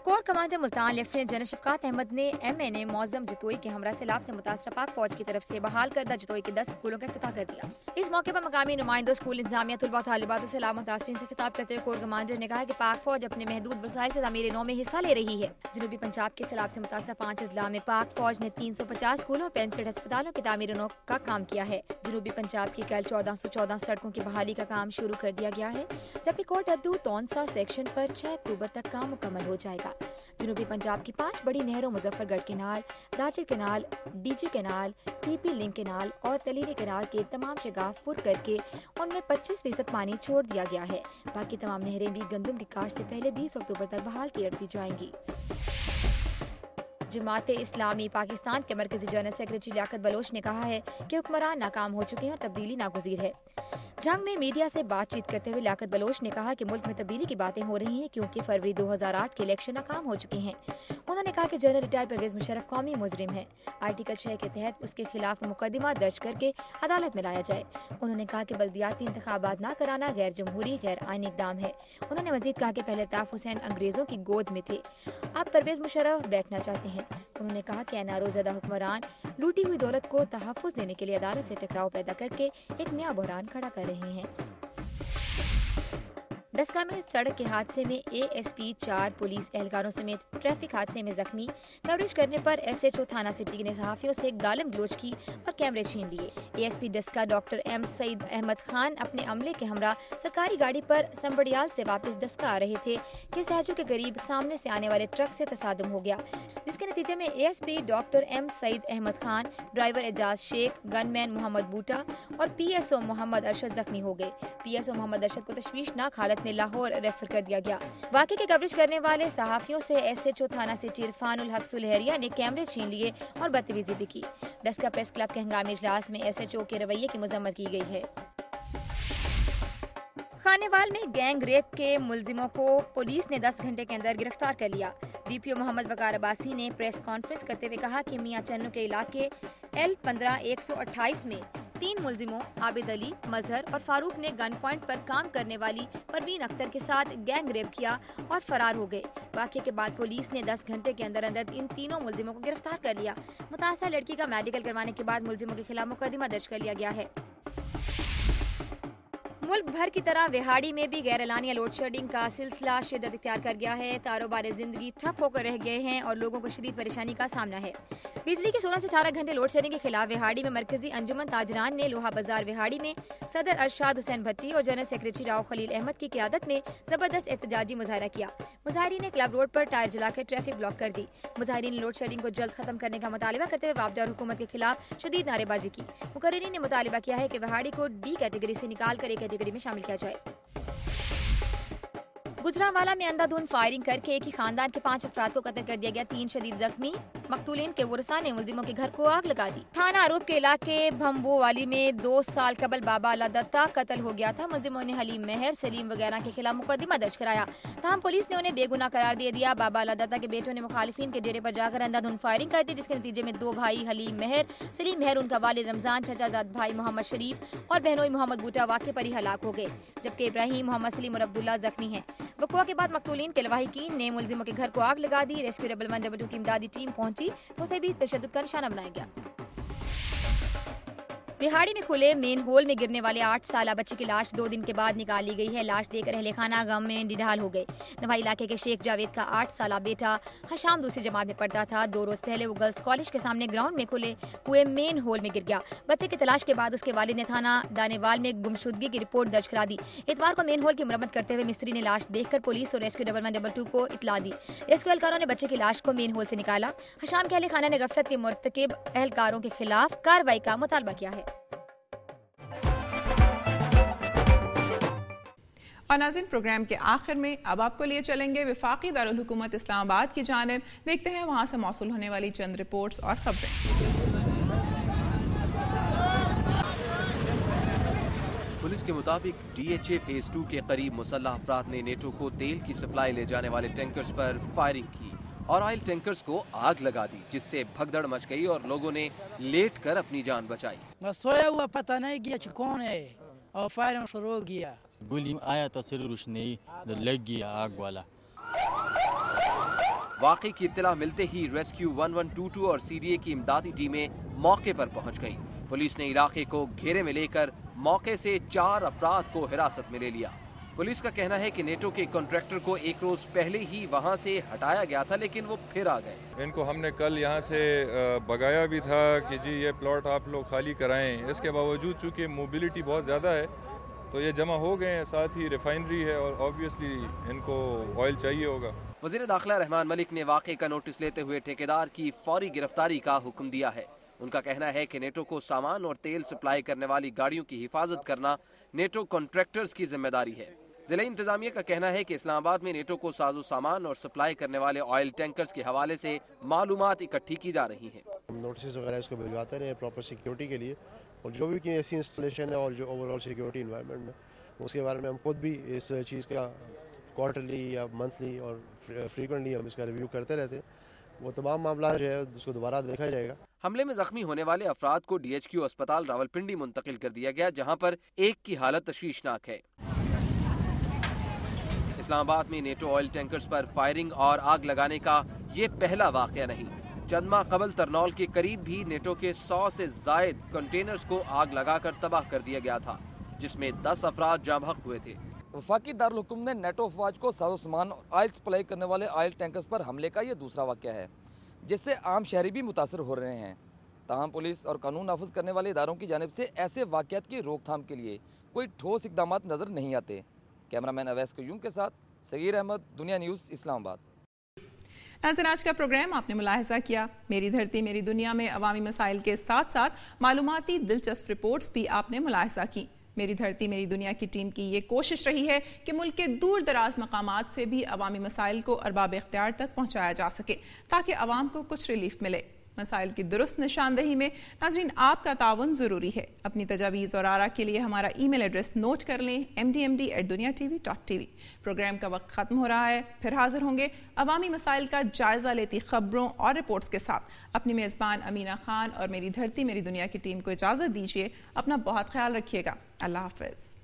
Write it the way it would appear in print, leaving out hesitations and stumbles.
Core commander Multan lieutenant general Shafqat Ahmed ने MNA Maujam Jatoi के हमरा सैलाब से मुतासरा पाक फौज की तरफ से बहाल करदा जतोई के 10 स्कूलों का इफ्तिताह कर दिया। इस मौके पर मकामी नुमाइंदों, स्कूल इंतजामिया, तलबा तालिबात से सैलाब मुतासरीन से खिताब करते हुए कोर कमांडर ने कहा कि पाक फौज अपने महदूद वसाइल से तामीर नौ में हिस्सा ले रही है। जनूबी पंजाब के सैलाब से मुतासरा 5 अजला में पाक फौज ने 350 स्कूलों और 65 अस्पतालों की तामीर नौ का काम किया है। जनूबी पंजाब की कल 1414 सड़कों की बहाली का काम शुरू कर दिया गया है, जबकि कोट अद्दू तौनसा सेक्शन पर 6 अक्टूबर तक काम मुकम्मल हो जाएगा। जनूबी पंजाब की 5 बड़ी नहरों मुजफ्फरगढ़ कैनाल, दाजिर canal, DG canal, PP link canal और तलीरी कैनाल के तमाम शगाफ पुर करके उनमें 25% पानी छोड़ दिया गया है। बाकी तमाम नहरें भी गंदम की काश्त से पहले 20 अक्टूबर तक बहाल कर दी जाएंगी। जमाते इस्लामी पाकिस्तान के मरकजी जनरल सेक्रेटरी लियाकत बलोच ने कहा है कि हुक्मरान नाकाम हो चुके हैं और तब्दीली नागुज़ीर है। जंग में मीडिया से बातचीत करते हुए लियाकत बलोच ने कहा कि मुल्क में तब्दीली की बातें हो रही हैं क्योंकि फरवरी 2008 के इलेक्शन नाकाम हो चुके हैं। उन्होंने कहा कि जनरल रिटायर्ड परवेज मुशर्रफ कौमी मुजरिम है। आर्टिकल 6 के तहत उसके खिलाफ मुकदमा दर्ज करके अदालत में लाया जाए। उन्होंने कहा कि बल्दियाती इंतखाबात न कराना गैर जमहूरी गैर आईनी इक़दाम है। उन्होंने मजीद कहा कि पहले ताफ हुसैन अंग्रेजों की गोद में थे, अब परवेज मुशर्रफ बैठना चाहते हैं। उन्होंने कहा कि NRO ज़दा हुक्मरान लूटी हुई दौलत को तहफ़्फ़ुज़ देने के लिए अदालत से टकराव पैदा करके एक नया बहरान खड़ा कर रहे हैं। डस्का में सड़क के हादसे में ASP 4 पुलिस एहलकारों समेत ट्रैफिक हादसे में जख्मी। कवरेज करने पर SHO थाना सिटी ने सहाफियों से गालिम गलोच की और कैमरे छीन लिए। ASP Daska doctor M Saeed Ahmad Khan अपने अमले के हमरा सरकारी गाड़ी पर संबड़ियाल से वापस डस्का आ रहे थे कि सहजू के करीब सामने से आने वाले ट्रक से तसादुम हो गया, जिसके नतीजे में ASP doctor M Saeed Ahmad Khan, driver Ejaz Sheikh, gunman Mohammad Boota और PSO मोहम्मद अरशद जख्मी हो गए। PSO मोहम्मद अरशद को तशवीशनाक हालत में लाहौर रेफर कर दिया गया। वाक़े की कवरेज करने वाले सहाफियों से SHO थाना सिटी इरफानुल हक सुलहरिया ने कैमरे छीन लिए और बदतमीजी भी की। डस्का प्रेस क्लब के हंगामी इजलास में SHO के रवैये की मजम्मत की गई है। खानेवाल में गैंग रेप के मुलजिमों को पुलिस ने 10 घंटे के अंदर गिरफ्तार कर लिया। DPO मोहम्मद वकार अब्बासी ने प्रेस कॉन्फ्रेंस करते हुए कहा कि मियां चन्नू के इलाके L15-128 में 3 मुलजिमों आबिद अली, मजहर और फारूक ने गन पॉइंट पर काम करने वाली परवीन अख्तर के साथ गैंग रेप किया और फरार हो गए। वाक़ये के बाद पुलिस ने 10 घंटे के अंदर अंदर इन तीनों मुलजिमों को गिरफ्तार कर लिया। मुतासरा लड़की का मेडिकल करवाने के बाद मुलजिमों के खिलाफ मुकदमा दर्ज कर लिया गया है। मुल्क भर की तरह विहाड़ी में भी गैर एलानिया लोड शेडिंग का सिलसिला शिद्दत इख्तियार कर गया है। कारोबार जिंदगी ठप होकर रह गए हैं और लोगों को शदीद परेशानी का सामना है। बिजली के 16 से 18 घंटे लोड शेडिंग के खिलाफ विहाड़ी में मरकजी अंजुमन ताजरान ने लोहा बाजार विहाड़ी में सदर अरशाद हुसैन भट्टी और जनरल सेक्रेटरी राव खलील अहमद की क़यादत में जबरदस्त एहतजाजी मुजाहरा किया। मुजाहिरीन ने क्लब रोड पर टायर जलाकर ट्रैफिक ब्लॉक कर दी। मुजाहिरीन ने लोड शेडिंग को जल्द खत्म करने का मुतालिबा करते हुए वापडा और हुकूमत के खिलाफ शदीद नारेबाजी की। मुकर्रिरीन ने मुतालिबा किया है कि विहाड़ी को D कैटेगरी से निकाल कर A कैटेगरी में शामिल किया जाए। गुजरांवाला में अंधाधुंध फायरिंग करके एक ही खानदान के 5 अफराद को कत्ल कर दिया गया। 3 शदीद जख्मी। मकतूलीन के वरसा ने मुलजिमों के घर को आग लगा दी। थाना आरोप के इलाके भंबोवाली में 2 साल कबल बाबा अल्लाह दत्ता कत्ल हो गया था। मुलजिमों ने हलीम मेहर, सलीम वगैरह के खिलाफ मुकदमा दर्ज कराया। तमाम पुलिस ने उन्हें बेगुनाह करार दे दिया। बाबा अल्लाह दत्ता के बेटों ने मुखालिफिन के डेरे पर जाकर अंधाधुंध फायरिंग कर दी, जिसके नतीजे में 2 भाई हलीम मेहर, सलीम मेहर, उनका वालिद रमजान, चचाजाद भाई मोहम्मद शरीफ और बहनोई मोहम्मद बूटा वाक़े पर ही हलाक हो गए, जबकि इब्राहिम, मोहम्मद सलीम और अब्दुल्ला जख्मी हैं। वक़्वा के बाद मकतूलीन के लवाहिकीन ने मुलजिमों के घर को आग लगा दी। रेस्क्यू 112 की इमदादी टीम पहुंची तो उसे भी तशद्दुद का निशाना बनाया गया। बिहाड़ी में खुले मेन होल में गिरने वाले 8 साला बच्चे की लाश 2 दिन के बाद निकाली गई है। लाश देखकर अहले खाना गम में निढाल हो गए। नवाई इलाके के शेख जावेद का 8 साला बेटा हशाम दूसरी जमात में पढ़ता था। 2 रोज पहले वो गर्ल्स कॉलेज के सामने ग्राउंड में खुले हुए मेन होल में गिर गया। बच्चे की तलाश के बाद उसके वालिद ने थाना दानेवाल में गुमशुदगी की रिपोर्ट दर्ज करा दी। इतवार को मेन होल की मरम्मत करते हुए मिस्त्री ने लाश देखकर पुलिस और रेस्क्यू 112 को इतला दी। रेस्क्यू एहलकारों ने बच्चे की लाश को मेन होल से निकाला। हशाम के अहले खाना ने गफलत के मुर्तकिब एहलकारों के खिलाफ कार्रवाई का मुतालबा किया है। और नाज़रीन, प्रोग्राम के आखिर में अब आपको लिए चलेंगे वफाकी दारुल हुकूमत इस्लामाबाद की जानिब। देखते हैं वहाँ से मौसूल होने वाली चंद रिपोर्ट्स और खबरें। पुलिस के मुताबिक DHA फेज 2 के करीब मुसल्लह अफराद ने नेटो को तेल की सप्लाई ले जाने वाले टैंकर्स पर फायरिंग की और ऑयल टैंकर्स को आग लगा दी, जिससे भगदड़ मच गई और लोगों ने लेट कर अपनी जान बचाई। बस सोया हुआ पता नहीं गया कौन है और फायरिंग शुरू हो गया। गोली आया तो सिर रोशनी लग गया आग वाला। واقعے کی اطلاع ملتے ہی ریسکیو 1122 اور CDA کی امدادی ٹیمیں موقع پر پہنچ گئیں۔ پولیس نے علاقے کو گھیرے میں لے کر موقع سے 4 افراد کو حراست میں لے لیا۔ پولیس کا کہنا ہے کہ نیٹو کے کنٹریکٹر کو ایک روز پہلے ہی وہاں سے ہٹایا گیا تھا، لیکن وہ پھر آ گئے۔ ان کو ہم نے کل یہاں سے بگایا بھی تھا کہ جی یہ پلاٹ آپ لوگ خالی کرائیں، اس کے باوجود چونکہ موبلٹی بہت زیادہ ہے تو یہ جمع ہو گئے ہیں، ساتھ ہی ریفائنری ہے اور آبویسلی ان کو آئل چاہیے ہوگا۔ وزیر داخلہ رحمان ملک نے واقعے کا نوٹس لیتے ہوئے ٹھیکیدار کی فوری گرفتاری کا حکم دیا ہے۔ ان کا کہنا ہے کہ نیٹو کو سامان اور تیل سپلائی کرنے والی گاڑیوں کی حفاظت کرنا نیٹو کنٹریکٹرز کی ذمہ داری ہے۔ ضلع انتظامیہ کا کہنا ہے کہ اسلام آباد میں نیٹو کو ساز و سامان اور سپلائی کرنے والے آئل ٹینکرز کے حوالے سے معلومات اکٹھی کی جا رہی ہیں۔ نوٹسز وغیرہ اس کو بھجواتے رہے پراپر سیکیورٹی کے لیے، اور جو بھی ایسی انسٹالیشن ہے اور جو اوور آل سیکیورٹی انوائرمنٹ میں اس کے بارے میں ہم خود بھی اس چیز کا کوارٹرلی یا منتھلی اور فریکوینٹلی ہم اس کا ریویو کرتے رہتے ہیں۔ وہ تمام معاملات جو ہے اس کو دوبارہ دیکھا جائے گا۔ حملے میں زخمی ہونے والے افراد کو DHQ اسپتال راولپنڈی منتقل کر دیا گیا، جہاں پر ایک کی حالت تشویشناک ہے۔ اسلام آباد میں نیٹو آئل ٹینکرز پر فائرنگ اور آگ لگانے کا یہ پہلا واقعہ نہیں۔ چند ماہ قبل ترنول کے قریب بھی نیٹو کے 100 سے زائد کنٹینرز کو آگ لگا کر تباہ کر دیا گیا تھا، جس میں 10 افراد جاں بحق ہوئے تھے۔ وفاقی دارالحکومت میں نیٹو افواج کو ساز و سامان آئل سپلائی کرنے والے آئل ٹینکرز پر حملے کا یہ دوسرا واقعہ ہے، جس سے عام شہری بھی متاثر ہو رہے ہیں۔ تاہم پولیس اور قانون نافذ کرنے والے اداروں کی جانب سے ایسے واقعات کی روک تھام کے لیے کوئی ٹھوس اقدامات نظر نہیں آتے۔ کیمرامین اویس قیوم کے ساتھ صغیر احمد، دنیا نیوز، اسلام آباد۔ ناظرین، آج کا پروگرام آپ نے ملاحظہ کیا۔ میری دھرتی میری دنیا میں عوامی مسائل کے ساتھ ساتھ معلوماتی دلچسپ رپورٹس بھی آپ نے ملاحظہ کی۔ میری دھرتی میری دنیا کی ٹیم کی یہ کوشش رہی ہے کہ ملک کے دور دراز مقامات سے بھی عوامی مسائل کو ارباب اختیار تک پہنچایا جا سکے تاکہ عوام کو کچھ ریلیف ملے۔ مسائل کی درست نشاندہی میں ناظرین آپ کا تعاون ضروری ہے۔ اپنی تجاویز اور آراء کے لیے ہمارا ای میل ایڈریس نوٹ کر لیں، mdmd@duniatv.tv۔ پروگرام کا وقت ختم ہو رہا ہے، پھر حاضر ہوں گے عوامی مسائل کا جائزہ لیتی خبروں اور رپورٹس کے ساتھ۔ اپنی میزبان امینہ خان اور میری دھرتی میری دنیا کی ٹیم کو اجازت دیجیے۔ اپنا بہت خیال رکھیے گا۔ اللہ حافظ۔